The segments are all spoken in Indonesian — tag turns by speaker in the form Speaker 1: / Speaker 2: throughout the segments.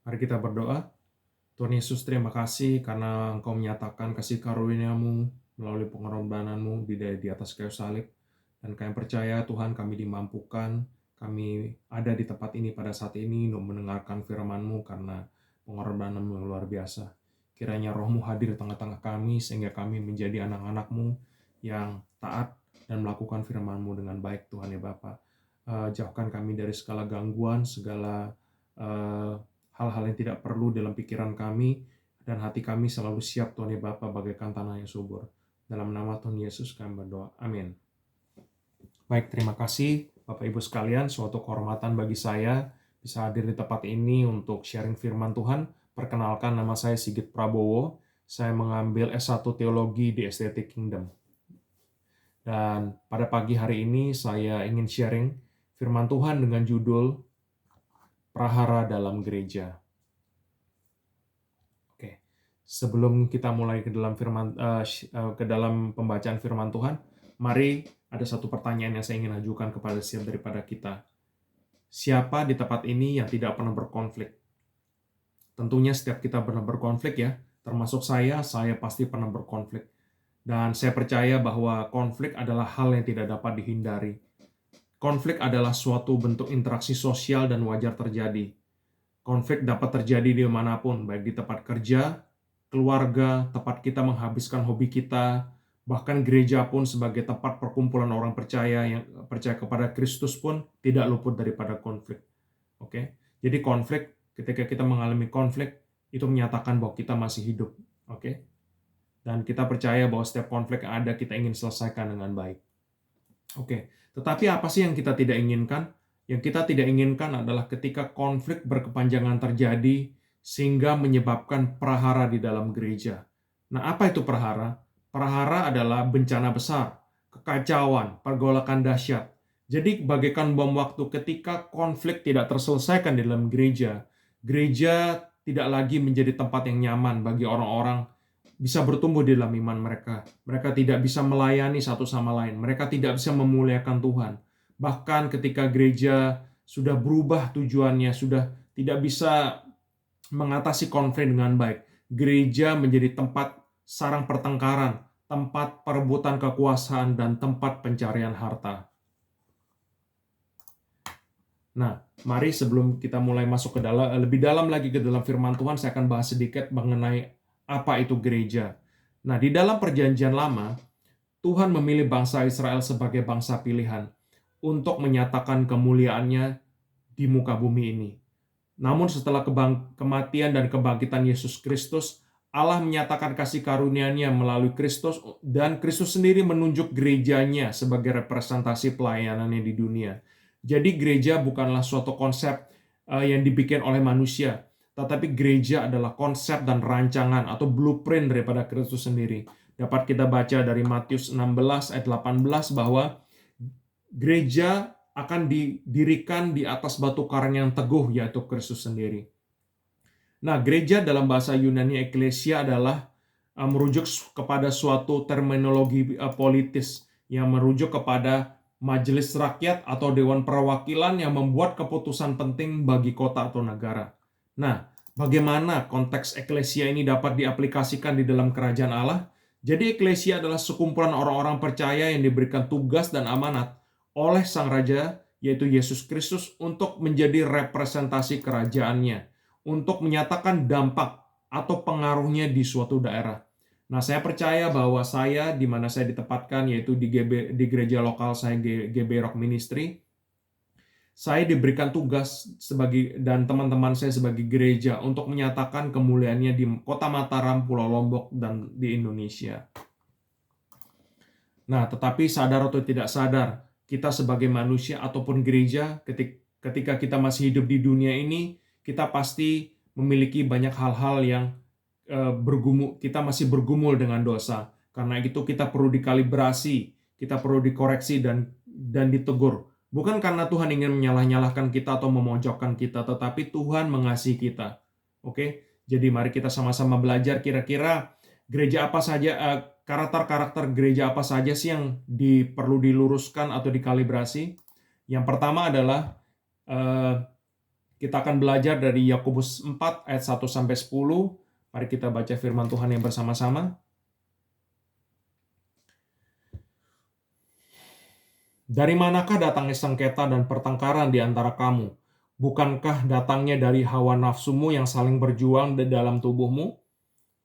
Speaker 1: Mari kita berdoa. Tuhan Yesus, terima kasih karena Engkau menyatakan kasih karunia-Mu melalui pengorbanan-Mu di atas kayu salib. Dan kami percaya Tuhan, kami dimampukan, kami ada di tempat ini pada saat ini untuk mendengarkan firman-Mu karena pengorbanan-Mu yang luar biasa. Kiranya Roh-Mu hadir di tengah-tengah kami sehingga kami menjadi anak-anak-Mu yang taat dan melakukan firman-Mu dengan baik, Tuhan ya Bapa. Jauhkan kami dari segala gangguan, segala eh, hal-hal yang tidak perlu dalam pikiran kami, dan hati kami selalu siap, Tuhan ya Bapa, bagaikan tanah yang subur. Dalam nama Tuhan Yesus kami berdoa. Amin. Baik, terima kasih Bapak Ibu sekalian. Suatu kehormatan bagi saya bisa hadir di tempat ini untuk sharing firman Tuhan. Perkenalkan, nama saya Sigit Prabowo. Saya mengambil S1 Teologi di Aesthetic Kingdom. Dan pada pagi hari ini saya ingin sharing firman Tuhan dengan judul Prahara dalam Gereja. Oke, sebelum kita mulai ke dalam pembacaan firman Tuhan, mari ada satu pertanyaan yang saya ingin ajukan kepada setiap daripada kita. Siapa di tempat ini yang tidak pernah berkonflik? Tentunya setiap kita pernah berkonflik ya, termasuk saya pasti pernah berkonflik. Dan saya percaya bahwa konflik adalah hal yang tidak dapat dihindari. Konflik adalah suatu bentuk interaksi sosial dan wajar terjadi. Konflik dapat terjadi dimanapun, baik di tempat kerja, keluarga, tempat kita menghabiskan hobi kita, bahkan gereja pun sebagai tempat perkumpulan orang percaya yang percaya kepada Kristus pun tidak luput daripada konflik. Oke, jadi konflik, ketika kita mengalami konflik, itu menyatakan bahwa kita masih hidup. Oke, dan kita percaya bahwa setiap konflik yang ada kita ingin selesaikan dengan baik. Oke, tetapi apa sih yang kita tidak inginkan? Yang kita tidak inginkan adalah ketika konflik berkepanjangan terjadi sehingga menyebabkan prahara di dalam gereja. Nah, apa itu prahara? Prahara adalah bencana besar, kekacauan, pergolakan dahsyat. Jadi bagaikan bom waktu ketika konflik tidak terselesaikan di dalam gereja, gereja tidak lagi menjadi tempat yang nyaman bagi orang-orang bisa bertumbuh di dalam iman mereka. Mereka tidak bisa melayani satu sama lain. Mereka tidak bisa memuliakan Tuhan. Bahkan ketika gereja sudah berubah tujuannya, sudah tidak bisa mengatasi konflik dengan baik, gereja menjadi tempat sarang pertengkaran, tempat perebutan kekuasaan, dan tempat pencarian harta. Nah, mari sebelum kita mulai masuk ke dalam, lebih dalam lagi ke dalam firman Tuhan, saya akan bahas sedikit mengenai apa itu gereja. Nah, di dalam perjanjian lama, Tuhan memilih bangsa Israel sebagai bangsa pilihan untuk menyatakan kemuliaannya di muka bumi ini. Namun setelah kematian dan kebangkitan Yesus Kristus, Allah menyatakan kasih karunia-Nya melalui Kristus, dan Kristus sendiri menunjuk gerejanya sebagai representasi pelayanannya di dunia. Jadi gereja bukanlah suatu konsep yang dibikin oleh manusia, tetapi gereja adalah konsep dan rancangan atau blueprint daripada Kristus sendiri. Dapat kita baca dari Matius 16 ayat 18 bahwa gereja akan didirikan di atas batu karang yang teguh, yaitu Kristus sendiri. Nah, gereja dalam bahasa Yunani eklesia adalah merujuk kepada suatu terminologi politis yang merujuk kepada majelis rakyat atau dewan perwakilan yang membuat keputusan penting bagi kota atau negara. Nah, bagaimana konteks eklesia ini dapat diaplikasikan di dalam kerajaan Allah? Jadi eklesia adalah sekumpulan orang-orang percaya yang diberikan tugas dan amanat oleh Sang Raja, yaitu Yesus Kristus, untuk menjadi representasi kerajaannya, untuk menyatakan dampak atau pengaruhnya di suatu daerah. Nah, saya percaya bahwa saya, di mana saya ditempatkan, yaitu di gereja lokal saya, GB Rock Ministry, saya diberikan tugas dan teman-teman saya sebagai gereja untuk menyatakan kemuliaannya di Kota Mataram, Pulau Lombok, dan di Indonesia. Nah, tetapi sadar atau tidak sadar, kita sebagai manusia ataupun gereja, ketika kita masih hidup di dunia ini, kita pasti memiliki banyak hal-hal yang kita masih bergumul dengan dosa. Karena itu kita perlu dikalibrasi, kita perlu dikoreksi dan ditegur. Bukan karena Tuhan ingin menyalah-nyalahkan kita atau memojokkan kita, tetapi Tuhan mengasihi kita. Oke? Jadi mari kita sama-sama belajar kira-kira gereja apa saja, karakter-karakter gereja apa saja sih yang perlu diluruskan atau dikalibrasi. Yang pertama adalah Kita akan belajar dari Yakobus 4 ayat 1 sampai 10. Mari kita baca firman Tuhan yang bersama-sama. Dari manakah datangnya sengketa dan pertengkaran di antara kamu? Bukankah datangnya dari hawa nafsumu yang saling berjuang di dalam tubuhmu?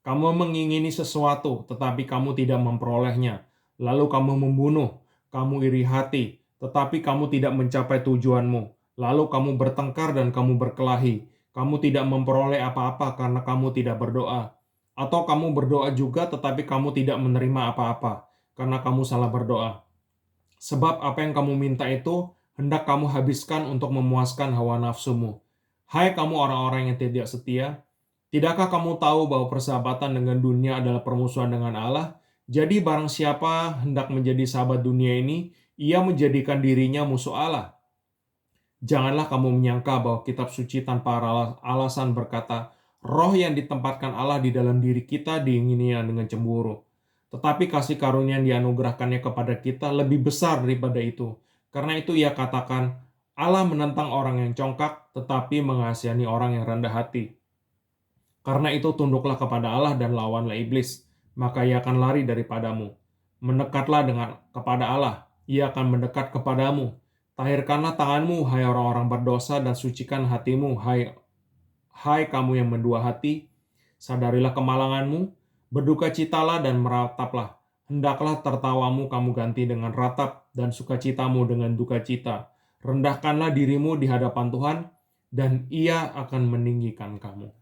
Speaker 1: Kamu mengingini sesuatu, tetapi kamu tidak memperolehnya. Lalu kamu membunuh, kamu iri hati, tetapi kamu tidak mencapai tujuanmu. Lalu kamu bertengkar dan kamu berkelahi. Kamu tidak memperoleh apa-apa karena kamu tidak berdoa. Atau kamu berdoa juga, tetapi kamu tidak menerima apa-apa karena kamu salah berdoa. Sebab apa yang kamu minta itu hendak kamu habiskan untuk memuaskan hawa nafsumu. Hai kamu orang-orang yang tidak setia, tidakkah kamu tahu bahwa persahabatan dengan dunia adalah permusuhan dengan Allah? Jadi barang siapa hendak menjadi sahabat dunia ini, ia menjadikan dirinya musuh Allah. Janganlah kamu menyangka bahwa kitab suci tanpa alasan berkata, roh yang ditempatkan Allah di dalam diri kita diingininya dengan cemburu. Tetapi kasih karunia yang dianugerahkannya kepada kita lebih besar daripada itu. Karena itu ia katakan, Allah menentang orang yang congkak, tetapi mengasihani orang yang rendah hati. Karena itu tunduklah kepada Allah dan lawanlah iblis, maka ia akan lari daripadamu. Mendekatlah kepada Allah, ia akan mendekat kepadamu. Tahirkanlah tanganmu, hai orang-orang berdosa, dan sucikan hatimu, hai kamu yang mendua hati. Sadarilah kemalanganmu, berdukacitalah dan merataplah. Hendaklah tertawamu kamu ganti dengan ratap, dan sukacitamu dengan dukacita. Rendahkanlah dirimu di hadapan Tuhan, dan Ia akan meninggikan kamu.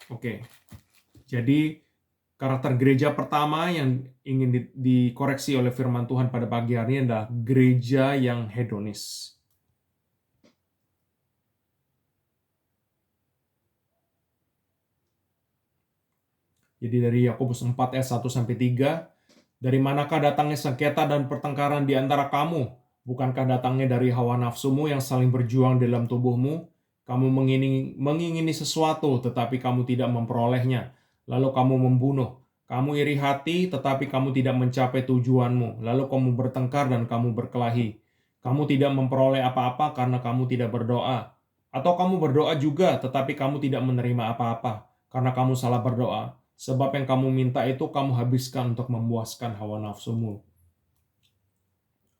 Speaker 1: Oke, jadi karakter gereja pertama yang ingin dikoreksi oleh firman Tuhan pada pagi hari ini adalah gereja yang hedonis. Jadi dari Yakobus 4 ayat 1 sampai 3, dari manakah datangnya sengketa dan pertengkaran di antara kamu? Bukankah datangnya dari hawa nafsumu yang saling berjuang dalam tubuhmu? Kamu mengingini sesuatu, tetapi kamu tidak memperolehnya. Lalu kamu membunuh. Kamu iri hati, tetapi kamu tidak mencapai tujuanmu. Lalu kamu bertengkar dan kamu berkelahi. Kamu tidak memperoleh apa-apa karena kamu tidak berdoa. Atau kamu berdoa juga, tetapi kamu tidak menerima apa-apa karena kamu salah berdoa. Sebab yang kamu minta itu kamu habiskan untuk memuaskan hawa nafsumu.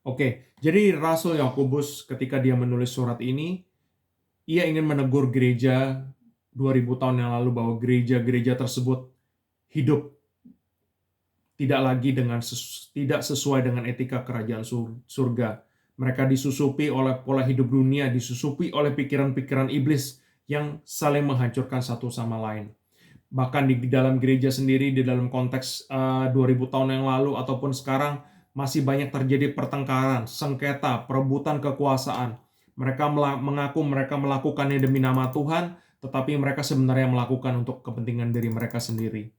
Speaker 1: Oke, jadi Rasul Yakobus ketika dia menulis surat ini, ia ingin menegur gereja 2000 tahun yang lalu bahwa gereja-gereja tersebut hidup tidak sesuai dengan etika kerajaan surga. Mereka disusupi oleh pola hidup dunia, disusupi oleh pikiran-pikiran iblis yang saling menghancurkan satu sama lain. Bahkan di dalam gereja sendiri, di dalam konteks 2000 tahun yang lalu ataupun sekarang, masih banyak terjadi pertengkaran, sengketa, perebutan kekuasaan. Mereka mengaku mereka melakukannya demi nama Tuhan, tetapi mereka sebenarnya melakukan untuk kepentingan diri mereka sendiri.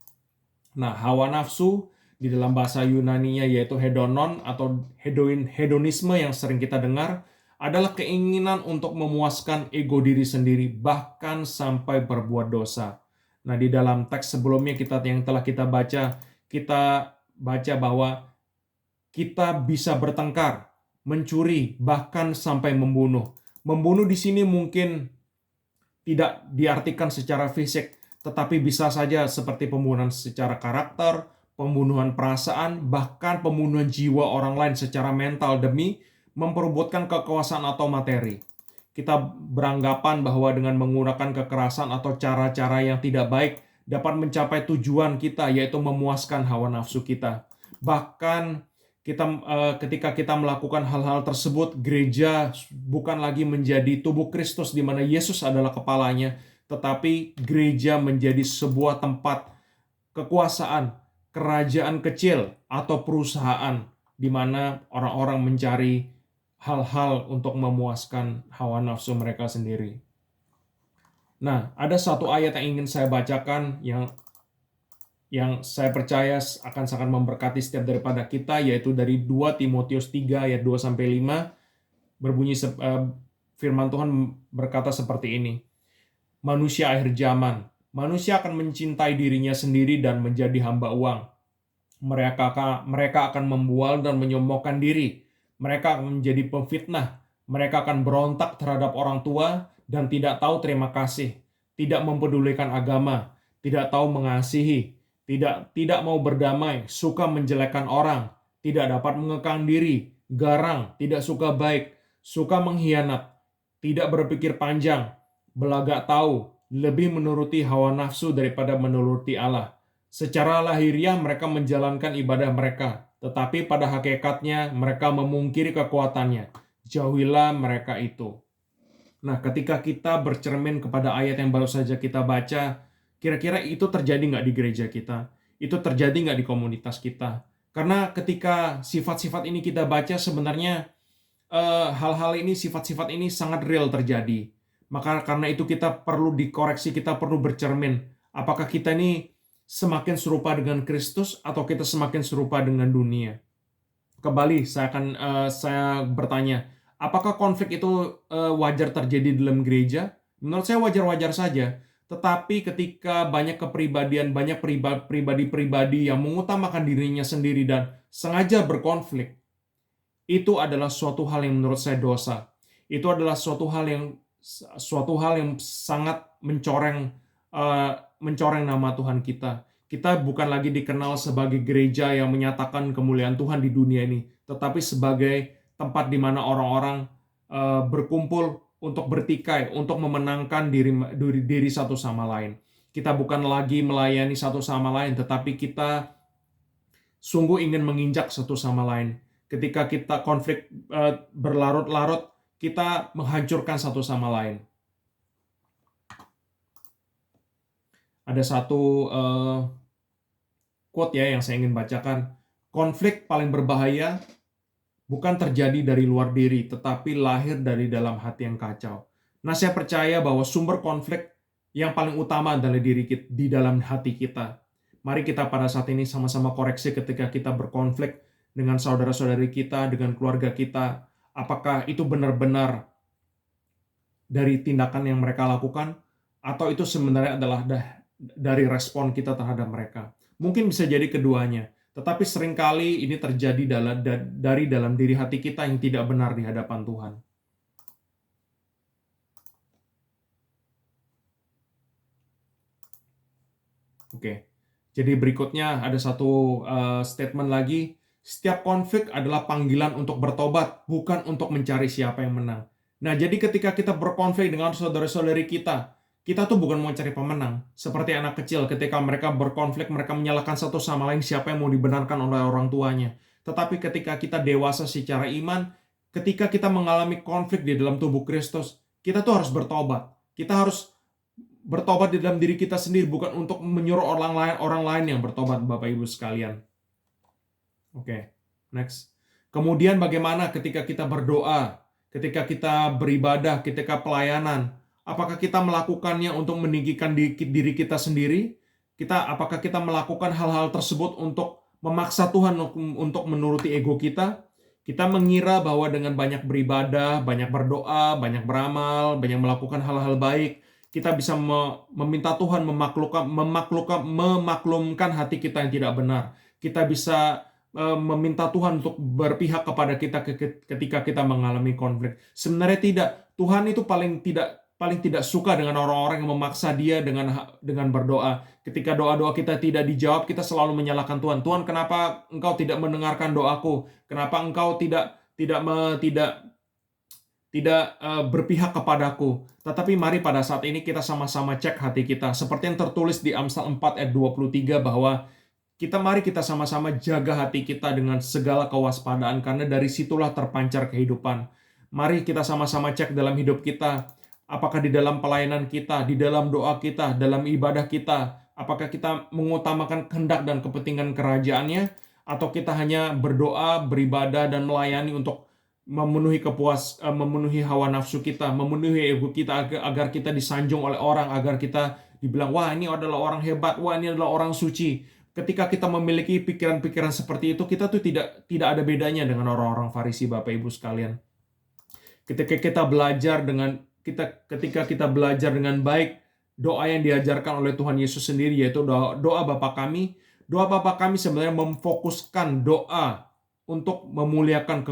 Speaker 1: Nah, hawa nafsu di dalam bahasa Yunani-nya yaitu hedonon atau hedonisme yang sering kita dengar adalah keinginan untuk memuaskan ego diri sendiri, bahkan sampai berbuat dosa. Nah, di dalam teks sebelumnya yang telah kita baca bahwa kita bisa bertengkar, mencuri, bahkan sampai membunuh. Membunuh di sini mungkin tidak diartikan secara fisik, tetapi bisa saja seperti pembunuhan secara karakter, pembunuhan perasaan, bahkan pembunuhan jiwa orang lain secara mental demi memperebutkan kekuasaan atau materi. Kita beranggapan bahwa dengan menggunakan kekerasan atau cara-cara yang tidak baik dapat mencapai tujuan kita, yaitu memuaskan hawa nafsu kita. Bahkan ketika kita melakukan hal-hal tersebut, gereja bukan lagi menjadi tubuh Kristus di mana Yesus adalah kepalanya, tetapi gereja menjadi sebuah tempat kekuasaan, kerajaan kecil, atau perusahaan di mana orang-orang mencari hal-hal untuk memuaskan hawa nafsu mereka sendiri. Nah, ada satu ayat yang ingin saya bacakan yang saya percaya akan sangat memberkati setiap daripada kita, yaitu dari 2 Timotius 3 ayat 2-5, berbunyi firman Tuhan berkata seperti ini. Manusia akhir zaman, manusia akan mencintai dirinya sendiri dan menjadi hamba uang. Mereka akan membual dan menyombongkan diri. Mereka akan menjadi pemfitnah. Mereka akan berontak terhadap orang tua dan tidak tahu terima kasih, tidak mempedulikan agama, tidak tahu mengasihi, tidak mau berdamai, suka menjelekkan orang, tidak dapat mengekang diri, garang, tidak suka baik, suka mengkhianat, tidak berpikir panjang, belagak tahu, lebih menuruti hawa nafsu daripada menuruti Allah. Secara lahiriah mereka menjalankan ibadah mereka, tetapi pada hakikatnya mereka memungkiri kekuatannya. Jauhilah mereka itu. Nah, ketika kita bercermin kepada ayat yang baru saja kita baca, kira-kira itu terjadi nggak di gereja kita? Itu terjadi nggak di komunitas kita? Karena ketika sifat-sifat ini kita baca, sebenarnya hal-hal ini, sifat-sifat ini sangat real terjadi. Maka karena itu kita perlu dikoreksi, kita perlu bercermin. Apakah kita ini semakin serupa dengan Kristus atau kita semakin serupa dengan dunia? Kembali, saya bertanya, apakah konflik itu wajar terjadi dalam gereja? Menurut saya wajar-wajar saja. Tetapi ketika banyak kepribadian, banyak pribadi-pribadi yang mengutamakan dirinya sendiri dan sengaja berkonflik, itu adalah suatu hal yang menurut saya dosa. Itu adalah suatu hal yang sangat mencoreng nama Tuhan kita. Kita bukan lagi dikenal sebagai gereja yang menyatakan kemuliaan Tuhan di dunia ini, tetapi sebagai tempat di mana orang-orang berkumpul untuk bertikai, untuk memenangkan diri satu sama lain. Kita bukan lagi melayani satu sama lain, tetapi kita sungguh ingin menginjak satu sama lain. Ketika kita konflik berlarut-larut, kita menghancurkan satu sama lain. Ada satu quote yang saya ingin bacakan. Konflik paling berbahaya bukan terjadi dari luar diri, tetapi lahir dari dalam hati yang kacau. Nah, saya percaya bahwa sumber konflik yang paling utama adalah di dalam hati kita. Mari kita pada saat ini sama-sama koreksi ketika kita berkonflik dengan saudara-saudari kita, dengan keluarga kita. Apakah itu benar-benar dari tindakan yang mereka lakukan, atau itu sebenarnya adalah dari respon kita terhadap mereka? Mungkin bisa jadi keduanya, tetapi seringkali ini terjadi dari dalam diri hati kita yang tidak benar di hadapan Tuhan. Oke, jadi berikutnya ada satu statement lagi. Setiap konflik adalah panggilan untuk bertobat, bukan untuk mencari siapa yang menang. Nah, jadi ketika kita berkonflik dengan saudara-saudari kita tuh bukan mau cari pemenang. Seperti anak kecil, ketika mereka berkonflik, mereka menyalahkan satu sama lain siapa yang mau dibenarkan oleh orang tuanya. Tetapi ketika kita dewasa secara iman, ketika kita mengalami konflik di dalam tubuh Kristus, kita tuh harus bertobat. Kita harus bertobat di dalam diri kita sendiri, bukan untuk menyuruh orang lain yang bertobat, Bapak Ibu sekalian. Oke, next. Kemudian bagaimana ketika kita berdoa, ketika kita beribadah, ketika pelayanan? Apakah kita melakukannya untuk meninggikan diri kita sendiri? Apakah kita melakukan hal-hal tersebut untuk memaksa Tuhan untuk menuruti ego kita? Kita mengira bahwa dengan banyak beribadah, banyak berdoa, banyak beramal, banyak melakukan hal-hal baik, kita bisa meminta Tuhan memaklumkan hati kita yang tidak benar. Kita bisa meminta Tuhan untuk berpihak kepada kita ketika kita mengalami konflik. Sebenarnya tidak. Tuhan itu paling tidak suka dengan orang-orang yang memaksa dia dengan berdoa. Ketika doa-doa kita tidak dijawab, kita selalu menyalahkan Tuhan. Tuhan, kenapa Engkau tidak mendengarkan doaku? Kenapa Engkau tidak berpihak kepadaku? Tetapi mari pada saat ini kita sama-sama cek hati kita. Seperti yang tertulis di Amsal 4 ayat 23 bahwa mari kita sama-sama jaga hati kita dengan segala kewaspadaan, karena dari situlah terpancar kehidupan. Mari kita sama-sama cek dalam hidup kita. Apakah di dalam pelayanan kita, di dalam doa kita, dalam ibadah kita, apakah kita mengutamakan kehendak dan kepentingan kerajaannya, atau kita hanya berdoa, beribadah, dan melayani untuk memenuhi hawa nafsu kita, memenuhi ego kita agar kita disanjung oleh orang, agar kita dibilang, wah ini adalah orang hebat, wah ini adalah orang suci. Ketika kita memiliki pikiran-pikiran seperti itu, kita tuh tidak ada bedanya dengan orang-orang Farisi, Bapak Ibu sekalian. Ketika kita belajar dengan baik doa yang diajarkan oleh Tuhan Yesus sendiri, yaitu doa Bapa kami. Doa Bapa kami sebenarnya memfokuskan doa untuk memuliakan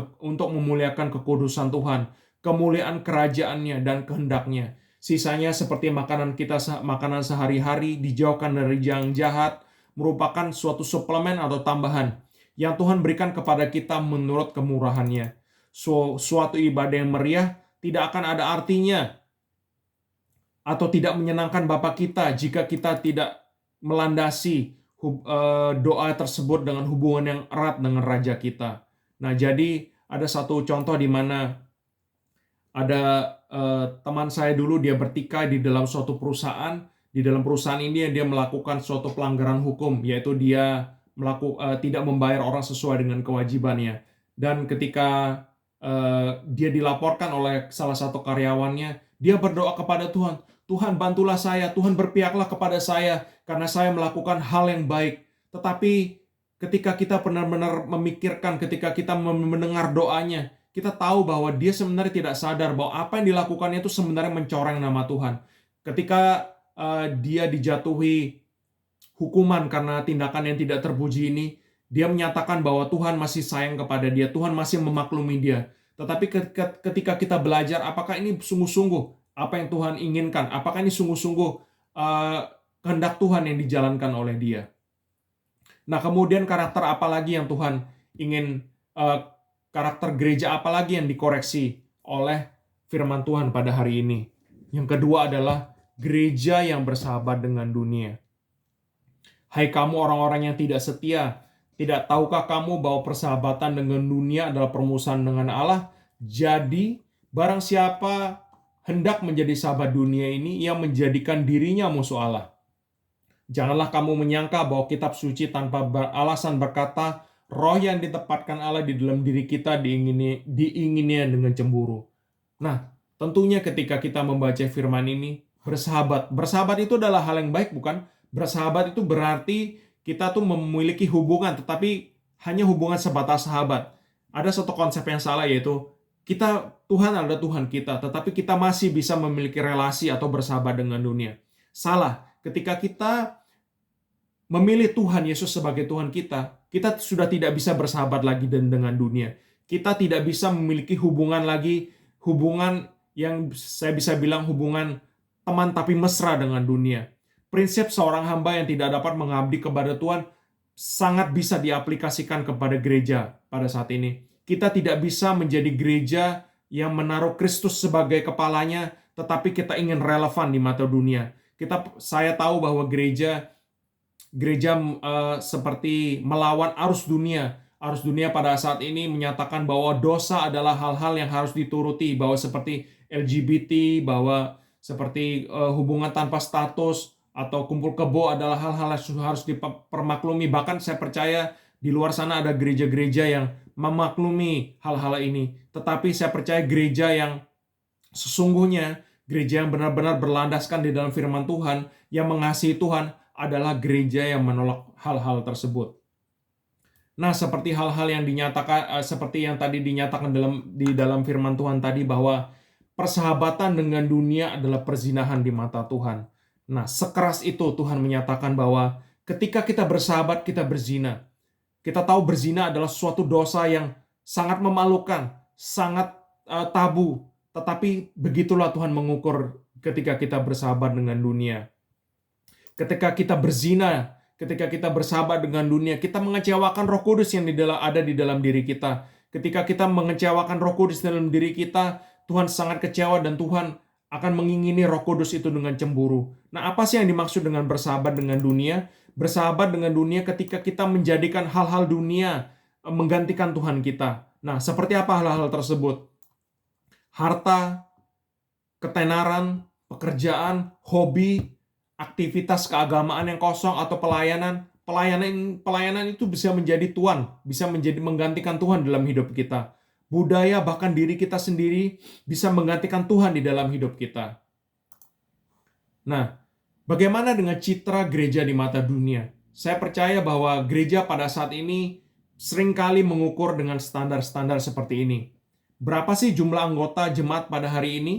Speaker 1: kekudusan Tuhan, kemuliaan kerajaannya dan kehendaknya. Sisanya seperti makanan sehari-hari, dijauhkan dari yang jahat, merupakan suatu suplemen atau tambahan yang Tuhan berikan kepada kita menurut kemurahan-Nya. Suatu ibadah yang meriah tidak akan ada artinya atau tidak menyenangkan Bapa kita jika kita tidak melandasi doa tersebut dengan hubungan yang erat dengan Raja kita. Nah, jadi ada satu contoh di mana ada teman saya dulu, dia bertikai di dalam suatu perusahaan. Di dalam perusahaan ini dia melakukan suatu pelanggaran hukum, yaitu dia tidak membayar orang sesuai dengan kewajibannya. Dan ketika dia dilaporkan oleh salah satu karyawannya, dia berdoa kepada Tuhan, Tuhan bantulah saya, Tuhan berpihaklah kepada saya, karena saya melakukan hal yang baik. Tetapi ketika kita benar-benar memikirkan, ketika kita mendengar doanya, kita tahu bahwa dia sebenarnya tidak sadar bahwa apa yang dilakukannya itu sebenarnya mencoreng nama Tuhan. Ketika dia dijatuhi hukuman karena tindakan yang tidak terpuji ini, dia menyatakan bahwa Tuhan masih sayang kepada dia, Tuhan masih memaklumi dia. Tetapi ketika kita belajar, apakah ini sungguh-sungguh apa yang Tuhan inginkan? Apakah ini sungguh-sungguh kehendak Tuhan yang dijalankan oleh dia? Nah, kemudian karakter apa lagi yang Tuhan ingin, karakter gereja apa lagi yang dikoreksi oleh firman Tuhan pada hari ini? Yang kedua adalah gereja yang bersahabat dengan dunia. Hai kamu orang-orang yang tidak setia, tidak tahukah kamu bahwa persahabatan dengan dunia adalah permusuhan dengan Allah? Jadi, barang siapa hendak menjadi sahabat dunia ini, ia menjadikan dirinya musuh Allah. Janganlah kamu menyangka bahwa kitab suci tanpa alasan berkata, roh yang ditempatkan Allah di dalam diri kita diingininya dengan cemburu. Nah, tentunya ketika kita membaca firman ini, bersahabat itu adalah hal yang baik, bukan? Bersahabat itu berarti kita tuh memiliki hubungan, tetapi hanya hubungan sebatas sahabat. Ada satu konsep yang salah, yaitu Tuhan adalah Tuhan kita, tetapi kita masih bisa memiliki relasi atau bersahabat dengan dunia. Salah. Ketika kita memilih Tuhan Yesus sebagai Tuhan kita sudah tidak bisa bersahabat lagi dengan dunia. Kita tidak bisa memiliki hubungan yang saya bisa bilang hubungan teman tapi mesra dengan dunia. Prinsip seorang hamba yang tidak dapat mengabdi kepada Tuhan sangat bisa diaplikasikan kepada gereja pada saat ini. Kita tidak bisa menjadi gereja yang menaruh Kristus sebagai kepalanya, tetapi kita ingin relevan di mata dunia. Saya tahu bahwa gereja seperti melawan arus dunia. Arus dunia pada saat ini menyatakan bahwa dosa adalah hal-hal yang harus dituruti, bahwa seperti LGBT, bahwa seperti hubungan tanpa status atau kumpul kebo adalah hal-hal yang harus dipermaklumi. Bahkan saya percaya di luar sana ada gereja-gereja yang memaklumi hal-hal ini. Tetapi saya percaya gereja yang sesungguhnya, gereja yang benar-benar berlandaskan di dalam firman Tuhan, yang mengasihi Tuhan, adalah gereja yang menolak hal-hal tersebut. Nah, seperti hal-hal yang dinyatakan, seperti yang tadi dinyatakan di dalam firman Tuhan tadi, bahwa persahabatan dengan dunia adalah perzinahan di mata Tuhan. Nah, sekeras itu Tuhan menyatakan bahwa ketika kita bersahabat, kita berzina. Kita tahu berzina adalah suatu dosa yang sangat memalukan, sangat tabu. Tetapi begitulah Tuhan mengukur ketika kita bersahabat dengan dunia. Ketika kita berzina, ketika kita bersahabat dengan dunia, kita mengecewakan Roh Kudus yang ada di dalam diri kita. Ketika kita mengecewakan Roh Kudus dalam diri kita, Tuhan sangat kecewa dan Tuhan akan mengingini Roh Kudus itu dengan cemburu. Nah, apa sih yang dimaksud dengan bersahabat dengan dunia? Bersahabat dengan dunia ketika kita menjadikan hal-hal dunia menggantikan Tuhan kita. Nah, seperti apa hal-hal tersebut? Harta, ketenaran, pekerjaan, hobi, aktivitas keagamaan yang kosong atau pelayanan itu bisa menjadi Tuhan, bisa menggantikan Tuhan dalam hidup kita. Budaya, bahkan diri kita sendiri bisa menggantikan Tuhan di dalam hidup kita. Nah, bagaimana dengan citra gereja di mata dunia? Saya percaya bahwa gereja pada saat ini seringkali mengukur dengan standar-standar seperti ini. Berapa sih jumlah anggota jemaat pada hari ini?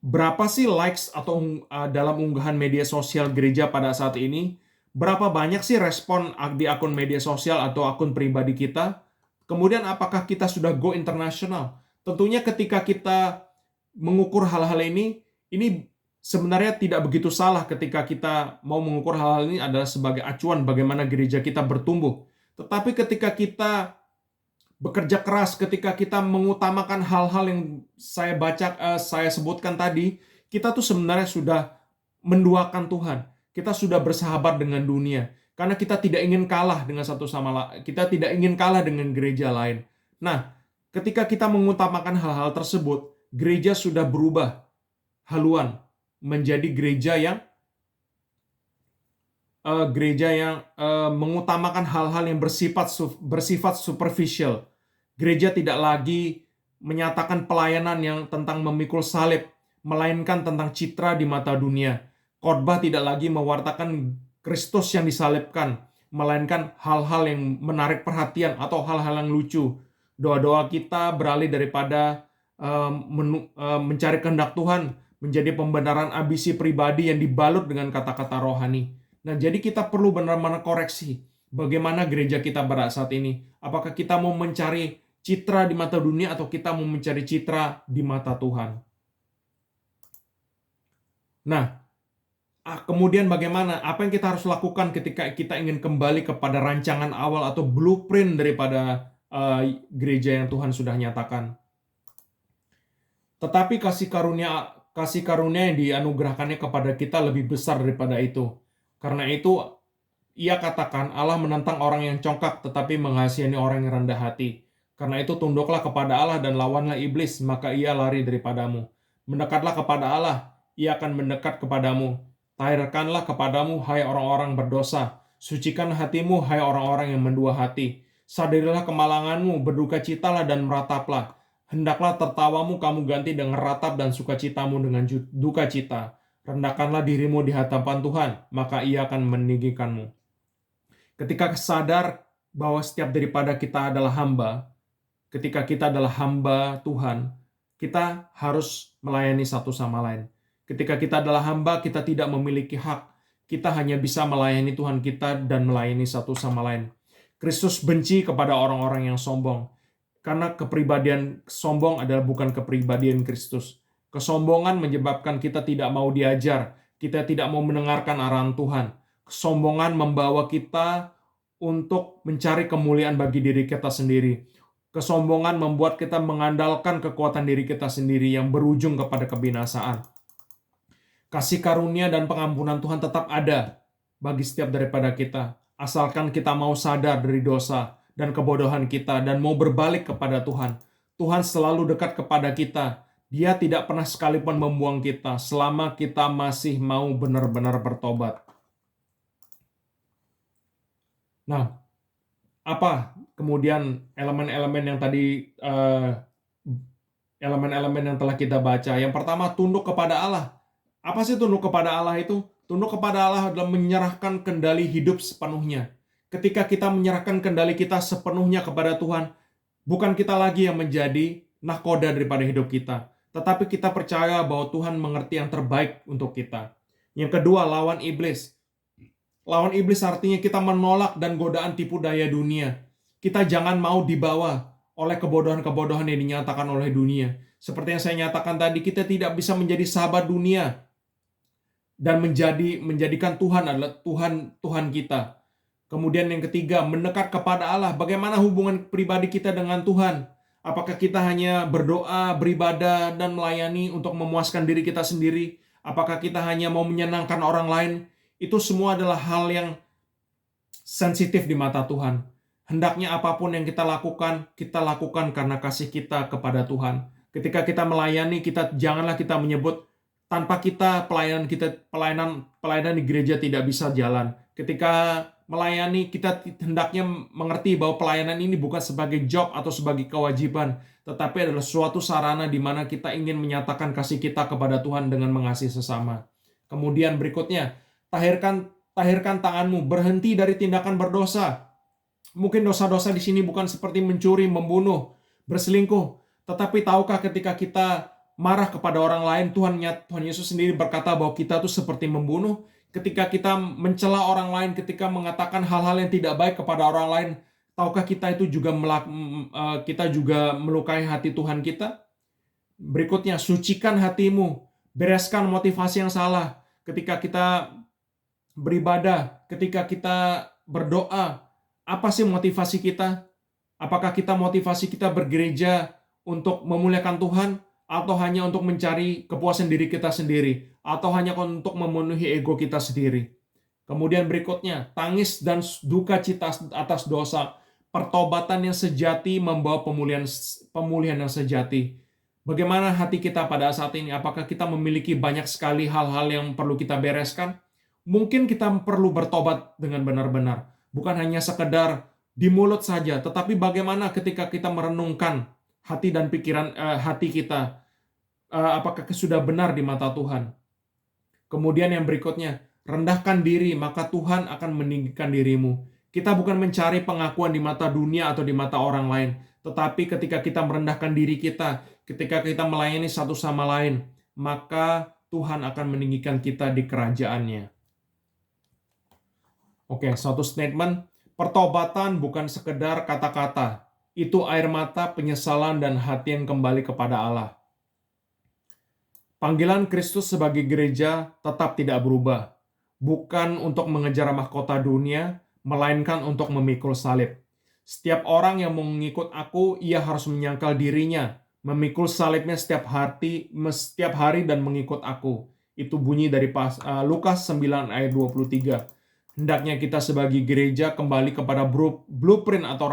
Speaker 1: Berapa sih likes atau dalam unggahan media sosial gereja pada saat ini? Berapa banyak sih respon di akun media sosial atau akun pribadi kita? Kemudian apakah kita sudah go internasional? Tentunya ketika kita mengukur hal-hal ini Ini sebenarnya tidak begitu salah ketika kita mau mengukur hal-hal ini adalah sebagai acuan bagaimana gereja kita bertumbuh. Tetapi ketika kita bekerja keras, ketika kita mengutamakan hal-hal yang saya sebutkan tadi, kita tuh sebenarnya sudah menduakan Tuhan. Kita sudah bersahabat dengan dunia. Karena kita tidak ingin kalah dengan satu sama lain. Kita tidak ingin kalah dengan gereja lain. Nah, ketika kita mengutamakan hal-hal tersebut, gereja sudah berubah haluan menjadi gereja yang mengutamakan hal-hal yang bersifat superficial. Gereja tidak lagi menyatakan pelayanan yang tentang memikul salib, melainkan tentang citra di mata dunia. Khotbah tidak lagi mewartakan Kristus yang disalibkan, melainkan hal-hal yang menarik perhatian atau hal-hal yang lucu. Doa-doa kita beralih daripada mencari kehendak Tuhan menjadi pembenaran ambisi pribadi yang dibalut dengan kata-kata rohani. Nah, jadi kita perlu benar-benar koreksi bagaimana gereja kita berada saat ini. Apakah kita mau mencari citra di mata dunia atau kita mau mencari citra di mata Tuhan? Nah, kemudian bagaimana? Apa yang kita harus lakukan ketika kita ingin kembali kepada rancangan awal atau blueprint daripada gereja yang Tuhan sudah nyatakan? Tetapi kasih karunia yang dianugerahkannya kepada kita lebih besar daripada itu. Karena itu, ia katakan Allah menentang orang yang congkak tetapi mengasihani orang yang rendah hati. Karena itu tunduklah kepada Allah dan lawanlah iblis, maka ia lari daripadamu. Mendekatlah kepada Allah, ia akan mendekat kepadamu. Tahirkanlah kepadamu, hai orang-orang berdosa. Sucikan hatimu, hai orang-orang yang mendua hati. Sadarilah kemalanganmu, berdukacitalah dan merataplah. Hendaklah tertawamu kamu ganti dengan ratap dan sukacitamu dengan dukacita. Rendahkanlah dirimu di hadapan Tuhan, maka ia akan meninggikanmu. Ketika sadar bahwa setiap daripada kita adalah hamba, ketika kita adalah hamba Tuhan, kita harus melayani satu sama lain. Ketika kita adalah hamba, kita tidak memiliki hak. Kita hanya bisa melayani Tuhan kita dan melayani satu sama lain. Kristus benci kepada orang-orang yang sombong. Karena kepribadian sombong adalah bukan kepribadian Kristus. Kesombongan menyebabkan kita tidak mau diajar, kita tidak mau mendengarkan arahan Tuhan. Kesombongan membawa kita untuk mencari kemuliaan bagi diri kita sendiri. Kesombongan membuat kita mengandalkan kekuatan diri kita sendiri yang berujung kepada kebinasaan. Kasih karunia dan pengampunan Tuhan tetap ada bagi setiap daripada kita, asalkan kita mau sadar dari dosa dan kebodohan kita dan mau berbalik kepada Tuhan. Tuhan selalu dekat kepada kita. Dia tidak pernah sekalipun membuang kita selama kita masih mau benar-benar bertobat. Nah, apa kemudian elemen-elemen yang tadi elemen-elemen yang telah kita baca? Yang pertama, tunduk kepada Allah. Apa sih tunduk kepada Allah itu? Tunduk kepada Allah adalah menyerahkan kendali hidup sepenuhnya. Ketika kita menyerahkan kendali kita sepenuhnya kepada Tuhan, bukan kita lagi yang menjadi nahkoda daripada hidup kita, tetapi kita percaya bahwa Tuhan mengerti yang terbaik untuk kita. Yang kedua, lawan iblis. Lawan iblis artinya kita menolak dan godaan tipu daya dunia. Kita jangan mau dibawa oleh kebodohan-kebodohan yang dinyatakan oleh dunia. Seperti yang saya nyatakan tadi, kita tidak bisa menjadi sahabat dunia dan menjadikan Tuhan adalah Tuhan kita. Kemudian yang ketiga, mendekat kepada Allah. Bagaimana hubungan pribadi kita dengan Tuhan? Apakah kita hanya berdoa, beribadah, dan melayani untuk memuaskan diri kita sendiri? Apakah kita hanya mau menyenangkan orang lain? Itu semua adalah hal yang sensitif di mata Tuhan. Hendaknya apapun yang kita lakukan karena kasih kita kepada Tuhan. Ketika kita melayani, janganlah kita menyebut tanpa kita pelayanan di gereja tidak bisa jalan. Ketika melayani, kita hendaknya mengerti bahwa pelayanan ini bukan sebagai job atau sebagai kewajiban, tetapi adalah suatu sarana di mana kita ingin menyatakan kasih kita kepada Tuhan dengan mengasihi sesama. Kemudian berikutnya, tahirkan tanganmu, berhenti dari tindakan berdosa. Mungkin dosa-dosa di sini bukan seperti mencuri, membunuh, berselingkuh, tetapi tahukah ketika kita marah kepada orang lain, Tuhan Yesus sendiri berkata bahwa kita tuh seperti membunuh. Ketika kita mencela orang lain, ketika mengatakan hal-hal yang tidak baik kepada orang lain, tahukah kita itu juga melukai hati Tuhan kita? Berikutnya, sucikan hatimu, bereskan motivasi yang salah ketika kita beribadah, ketika kita berdoa. Apa sih motivasi kita? Apakah motivasi kita bergereja untuk memuliakan Tuhan, atau hanya untuk mencari kepuasan diri kita sendiri, atau hanya untuk memenuhi ego kita sendiri? Kemudian berikutnya, tangis dan duka cita atas dosa. Pertobatan yang sejati membawa pemulihan yang sejati. Bagaimana hati kita pada saat ini? Apakah kita memiliki banyak sekali hal-hal yang perlu kita bereskan? Mungkin kita perlu bertobat dengan benar-benar. Bukan hanya sekedar di mulut saja, tetapi bagaimana ketika kita merenungkan hati dan pikiran hati kita, apakah sudah benar di mata Tuhan? Kemudian yang berikutnya, rendahkan diri, maka Tuhan akan meninggikan dirimu. Kita bukan mencari pengakuan di mata dunia atau di mata orang lain, tetapi ketika kita merendahkan diri kita, ketika kita melayani satu sama lain, maka Tuhan akan meninggikan kita di kerajaannya. Oke, satu statement, pertobatan bukan sekedar kata-kata. Itu air mata, penyesalan, dan hati yang kembali kepada Allah. Panggilan Kristus sebagai gereja tetap tidak berubah. Bukan untuk mengejar mahkota dunia, melainkan untuk memikul salib. Setiap orang yang mau mengikut aku, ia harus menyangkal dirinya, memikul salibnya setiap hari dan mengikut aku. Itu bunyi dari Lukas 9 ayat 23. Hendaknya kita sebagai gereja kembali kepada blueprint atau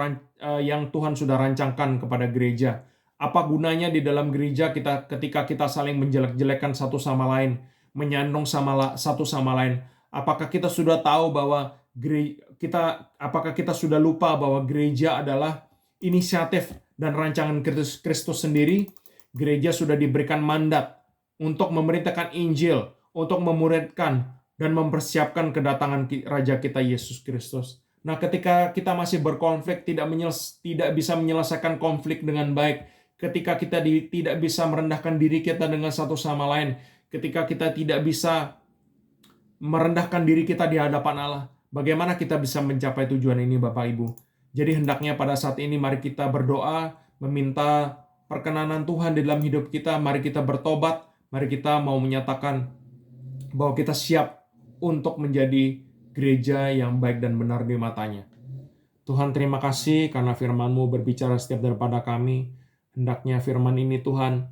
Speaker 1: yang Tuhan sudah rancangkan kepada gereja. Apa gunanya di dalam gereja ketika kita saling menjelek-jelekan satu sama lain, menyandung satu sama lain? Apakah kita sudah tahu bahwa apakah kita sudah lupa bahwa gereja adalah inisiatif dan rancangan Kristus sendiri? Gereja sudah diberikan mandat untuk memerintahkan Injil, untuk memuridkan dan mempersiapkan kedatangan Raja kita Yesus Kristus. Nah, ketika kita masih berkonflik, tidak bisa menyelesaikan konflik dengan baik, ketika kita tidak bisa merendahkan diri kita dengan satu sama lain, ketika kita tidak bisa merendahkan diri kita di hadapan Allah, bagaimana kita bisa mencapai tujuan ini, Bapak Ibu? Jadi hendaknya pada saat ini mari kita berdoa, meminta perkenanan Tuhan di dalam hidup kita, mari kita bertobat, mari kita mau menyatakan bahwa kita siap untuk menjadi gereja yang baik dan benar di matanya. Tuhan, terima kasih karena firman-Mu berbicara setiap daripada kami. Hendaknya firman ini Tuhan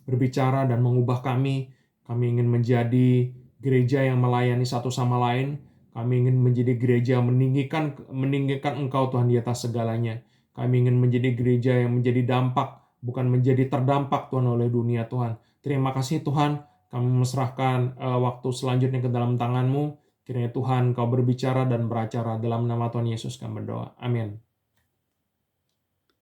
Speaker 1: berbicara dan mengubah kami. Kami ingin menjadi gereja yang melayani satu sama lain. Kami ingin menjadi gereja yang meninggikan Engkau Tuhan di atas segalanya. Kami ingin menjadi gereja yang menjadi dampak, bukan menjadi terdampak Tuhan oleh dunia Tuhan. Terima kasih Tuhan. Kami menyerahkan waktu selanjutnya ke dalam tangan-Mu. Kiranya Tuhan Kau berbicara dan beracara. Dalam nama Tuhan Yesus kami berdoa. Amin.